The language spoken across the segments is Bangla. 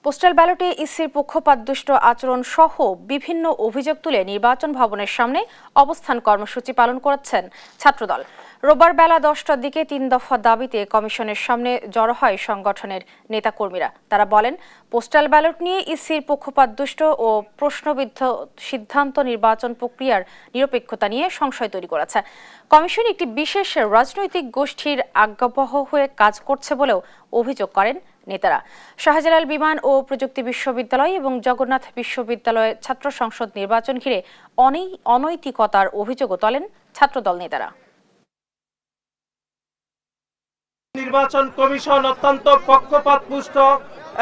পোস্টাল ব্যালটে ইসির পক্ষপাতদুষ্ট আচরণ সহ বিভিন্ন অভিযোগ তুলে নির্বাচন ভবনের সামনে অবস্থান কর্মসূচি পালন করেছেন ছাত্রদল। রোববার বেলা 10টার দিকে 3 দফা দাবিতে কমিশনের সামনে জড়ো হয় সংগঠনের নেতাকর্মীরা। তারা বলেন, পোস্টাল ব্যালট নিয়ে ইসির পক্ষপাতদুষ্ট ও প্রশ্নবিদ্ধ সিদ্ধান্ত নির্বাচন প্রক্রিয়ার নিরপেক্ষতা নিয়ে সংশয় তৈরি করেছে। কমিশন একটি বিশেষ রাজনৈতিক গোষ্ঠীর আজ্ঞাবহ হয়ে কাজ করছে বলেও অভিযোগ করেন নেতারা। শাহজালাল বিমান ও প্রযুক্তি বিশ্ববিদ্যালয় এবং জগন্নাথ বিশ্ববিদ্যালয়ে ছাত্র সংসদ নির্বাচন ঘিরে অনৈতিকতার অভিযোগও তোলেন ছাত্রদল নেতারা। নির্বাচন কমিশন অত্যন্ত পক্ষপাতপুষ্ট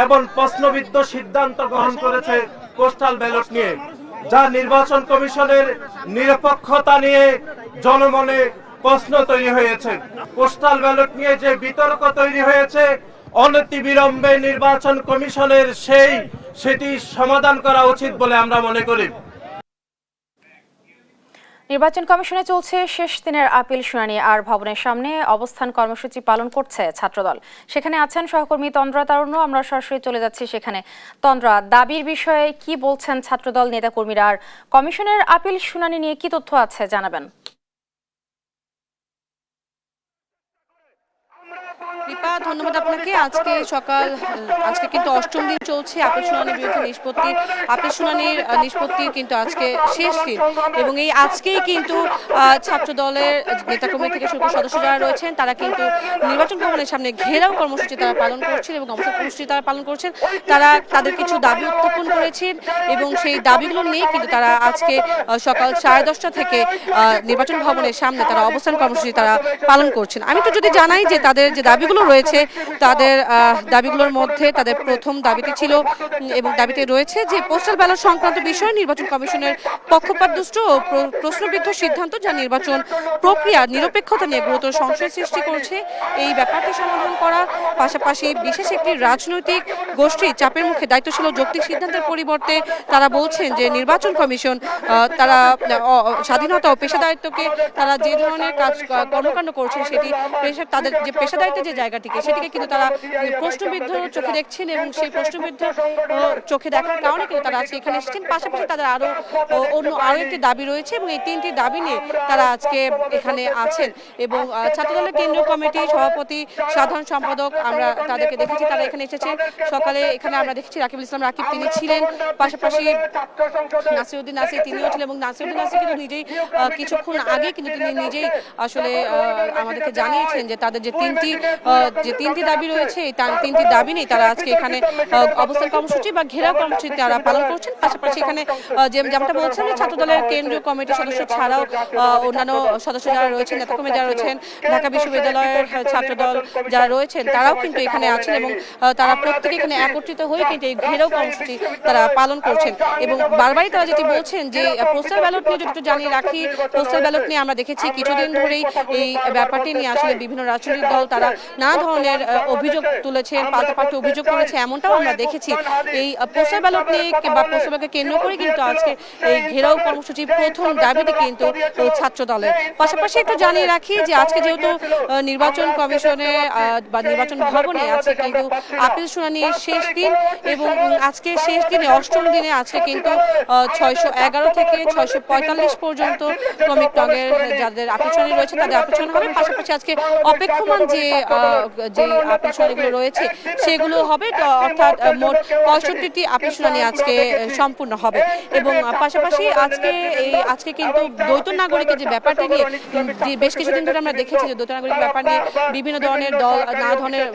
এবং প্রশ্নবিদ্ধ সিদ্ধান্ত গ্রহণ করেছে পোস্টাল ব্যালট নিয়ে, যা নির্বাচন কমিশনের নিরপেক্ষতা নিয়ে জনমনে প্রশ্ন তৈরি হয়েছে। পোস্টাল ব্যালট নিয়ে যে বিতর্ক তৈরি হয়েছে, অনতিবিলম্বে নির্বাচন কমিশনের সেটি সমাধান করা উচিত বলে আমরা মনে করি। নির্বাচন কমিশনে চলছে শেষ দিনের আপিল শুনানি, আর ভবনের সামনে অবস্থান কর্মসূচি পালন করছে ছাত্রদল। সেখানে আছেন সহকর্মী তন্দ্রা তারুণ্য। আমরা সরাসরি চলে যাচ্ছি সেখানে। তন্দ্রা, দাবির বিষয়ে কি বলছেন ছাত্রদল নেতাকর্মীরা, আর কমিশনের আপিল শুনানি নিয়ে কি তথ্য আছে জানাবেন? রিপা, ধন্যবাদ আপনাকে। আজকে কিন্তু অষ্টম দিন চলছে আপিল শুনানির বিরুদ্ধে আপিল শুনানির নিষ্পত্তির কিন্তু আজকে শেষ দিন, এবং এই আজকেই কিন্তু ছাত্র দলের নেতাকর্মী থেকে শুরু করে সদস্য যারা রয়েছেন তারা কিন্তু নির্বাচন ভবনের সামনে ঘেরাও কর্মসূচি তারা পালন করছেন এবং অবস্থান কর্মসূচি তারা পালন করছেন। তারা তাদের কিছু দাবি উত্থাপন করেছেন এবং সেই দাবিগুলো নিয়ে কিন্তু তারা আজকে সকাল 10:30 থেকে নির্বাচন ভবনের সামনে তারা অবস্থান কর্মসূচি তারা পালন করছেন। আমি তো যদি জানাই যে তাদের যে দাবিগুলো রয়েছে, তাদের দাবিগুলোর মধ্যে তাদের প্রথম দাবিটি ছিল এবং দাবিতে রয়েছে যে পোস্টাল ব্যালট সংক্রান্ত বিষয়ে নির্বাচন কমিশনের পক্ষপাতদুষ্ট ও প্রশ্নবিদ্ধ সিদ্ধান্ত, যা নির্বাচন প্রক্রিয়ার নিরপেক্ষতা নিয়ে গুরুতর সংশয় সৃষ্টি করছে, এই ব্যাপারটি সমাধান করার পাশাপাশি বিশেষ একটি রাজনৈতিক গোষ্ঠী চাপের মুখে দায়িত্বশীল ও যৌক্তিক সিদ্ধান্তের পরিবর্তে তারা বলছেন যে নির্বাচন কমিশন তারা স্বাধীনতা ও পেশাদারিত্বকে তারা যে ধরনের কর্মকাণ্ড করছেন সেটি তাদের যে পেশাদারিত্বের যে জায়গাটিকে সেটিকে কিন্তু তারা প্রশ্নবিদ্ধ চোখে দেখছেন এবং সেই প্রশ্নবিদ্ধ চোখে দেখার কারণে কিন্তু তারা আজকে এখানে এসেছেন। পাশাপাশি তাদের আরো একটি দাবি রয়েছে এবং এই 3টি দাবি নিয়ে তারা আজকে এখানে আছেন। এবং ছাত্রদলের কেন্দ্রীয় কমিটি সভাপতি, সাধারণ সম্পাদক, আমরা তাদেরকে দেখেছি, তারা এখানে এসেছেন। সকালে এখানে আমরা দেখেছি রাকিবুল ইসলাম রাকিব, তিনি ছিলেন। পাশাপাশি নাসিরউদ্দিন নাসির তিনিও ছিলেন এবং নাসিরউদ্দিন নাসির কিন্তু নিজেই কিছুক্ষণ আগে কিন্তু তিনি নিজেই আসলে আমাদেরকে জানিয়েছেন যে তাদের যে তিনটি দাবি রয়েছে, এই 3টি দাবি নেই তারা আজকে এখানে অবস্থান কর্মসূচি বা ঘেরাও কর্মসূচি তারা পালন করছেন। পাশাপাশি এখানে যেমনটা বলছেন ছাত্রদলের কেন্দ্রীয় কমিটির সদস্য ছাড়াও অন্যান্য সদস্য যারা রয়েছেন, নেতাকর্মী যারা রয়েছেন, ঢাকা বিশ্ববিদ্যালয়ের ছাত্রদল যারা রয়েছেন তারাও কিন্তু এখানে আছেন এবং তারা প্রত্যেকে এখানে একত্রিত হয়ে কিন্তু এই ঘেরাও কর্মসূচি তারা পালন করছেন। এবং বারবারই তারা যেটি বলছেন যে পোস্টাল ব্যালট নিয়ে যদি একটু জানিয়ে রাখি, পোস্টাল ব্যালট নিয়ে আমরা দেখেছি কিছুদিন ধরেই এই ব্যাপারটি নিয়ে আসলে বিভিন্ন রাজনৈতিক দল তারা নানা ধরনের অভিযোগ তুলেছেন, পাল্টাপাল্টি অভিযোগ করেছে, এমনটাও আমরা দেখেছি। এই পোস্টাল ব্যালট নিয়ে বা পোস্টাল ব্যালটকে কেন্দ্র করে কিন্তু আজকে এই ঘেরাও কর্মসূচি প্রথম দাবিটি কিন্তু ছাত্র দলের। পাশাপাশি একটু জানিয়ে রাখি যে আজকে যেহেতু নির্বাচন কমিশনে বা নির্বাচন ভবনে আছে কিন্তু আপিল শুনানির শেষ দিন এবং আজকে শেষ দিনে অষ্টম দিনে আজকে কিন্তু 611 থেকে 645 পর্যন্ত ক্রমিক টঙের যাদের আপিল শুনানি রয়েছে তাদের আপিল শুনানি হবে। পাশাপাশি আজকে অপেক্ষমান যে আপিল শুনানিগুলো রয়েছে সেগুলো হবে, অর্থাৎ মোট 65টি আপিল শুনানি আজকে সম্পূর্ণ হবে। এবং পাশাপাশি আজকে কিন্তু দ্বৈত নাগরিকের যে ব্যাপারটি নিয়ে বেশ কিছুদিন ধরে আমরা দেখেছি যে দ্বৈত নাগরিকের ব্যাপার নিয়ে বিভিন্ন ধরনের দল নানা ধরনের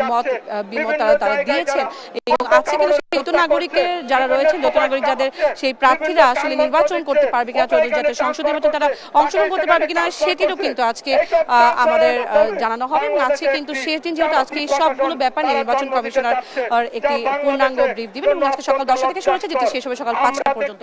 বিমত তারা দিয়েছেন এবং আজকে কিন্তু দ্বৈত নাগরিকের যারা রয়েছেন, দ্বৈত নাগরিক যাদের সেই প্রার্থীরা আসলে নির্বাচন করতে পারবে কিনা, যাতে সংসদ নির্বাচন তারা অংশগ্রহণ করতে পারবে কিনা সেটিরও কিন্তু আজকে আমাদের জানানো হবে। এবং আজকে কিন্তু শেষ দিন যেহেতু আজকে এই সবগুলো ব্যাপার নিয়ে নির্বাচন কমিশনার একটি পূর্ণাঙ্গ ব্রিফ দিবেন এবং আজকে সকাল 10টা থেকে শুরু হচ্ছে, যেটি শেষ হবে সকাল 5টা পর্যন্ত।